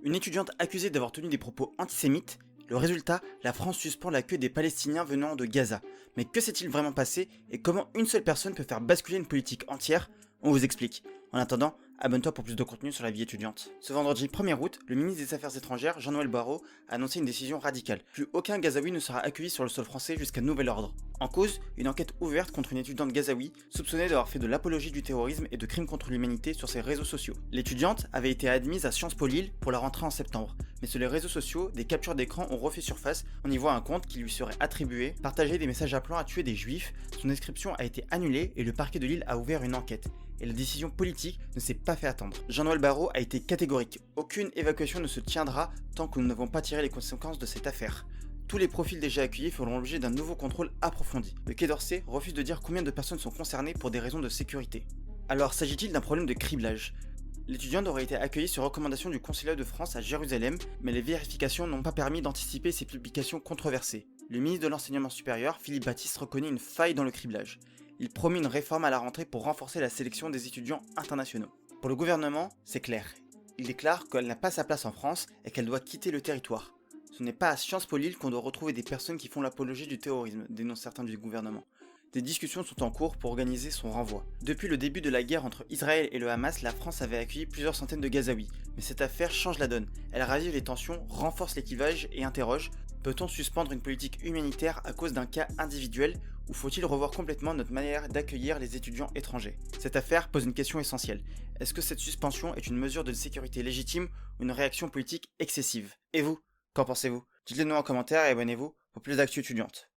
Une étudiante accusée d'avoir tenu des propos antisémites. Le résultat, la France suspend l'accueil des Palestiniens venant de Gaza. Mais que s'est-il vraiment passé et comment une seule personne peut faire basculer une politique entière? On vous explique. En attendant, abonne-toi pour plus de contenu sur la vie étudiante. Ce vendredi 1er août, le ministre des Affaires étrangères, Jean-Noël Barrot, a annoncé une décision radicale. Plus aucun Gazaoui ne sera accueilli sur le sol français jusqu'à nouvel ordre. En cause, une enquête ouverte contre une étudiante gazaoui soupçonnée d'avoir fait de l'apologie du terrorisme et de crimes contre l'humanité sur ses réseaux sociaux. L'étudiante avait été admise à Sciences Po Lille pour la rentrée en septembre, mais sur les réseaux sociaux, des captures d'écran ont refait surface. On y voit un compte qui lui serait attribué, partager des messages appelant à tuer des juifs. Son inscription a été annulée et le parquet de Lille a ouvert une enquête. Et la décision politique ne s'est pas fait attendre. Jean-Noël Barrot a été catégorique. Aucune évacuation ne se tiendra tant que nous n'avons pas tiré les conséquences de cette affaire. Tous les profils déjà accueillis feront l'objet d'un nouveau contrôle approfondi. Le Quai d'Orsay refuse de dire combien de personnes sont concernées pour des raisons de sécurité. Alors, s'agit-il d'un problème de criblage? L'étudiante aurait été accueillie sur recommandation du Consulat de France à Jérusalem, mais les vérifications n'ont pas permis d'anticiper ces publications controversées. Le ministre de l'Enseignement supérieur, Philippe Baptiste, reconnaît une faille dans le criblage. Il promet une réforme à la rentrée pour renforcer la sélection des étudiants internationaux. Pour le gouvernement, c'est clair. Il déclare qu'elle n'a pas sa place en France et qu'elle doit quitter le territoire. Ce n'est pas à Sciences Po Lille qu'on doit retrouver des personnes qui font l'apologie du terrorisme, dénoncent certains du gouvernement. Des discussions sont en cours pour organiser son renvoi. Depuis le début de la guerre entre Israël et le Hamas, la France avait accueilli plusieurs centaines de Gazaouis. Mais cette affaire change la donne. Elle ravive les tensions, renforce les clivages et interroge: peut-on suspendre une politique humanitaire à cause d'un cas individuel ou faut-il revoir complètement notre manière d'accueillir les étudiants étrangers? Cette affaire pose une question essentielle. Est-ce que cette suspension est une mesure de sécurité légitime ou une réaction politique excessive? Et vous, qu'en pensez-vous? Dites-le nous en commentaire et abonnez-vous pour plus d'actu étudiante.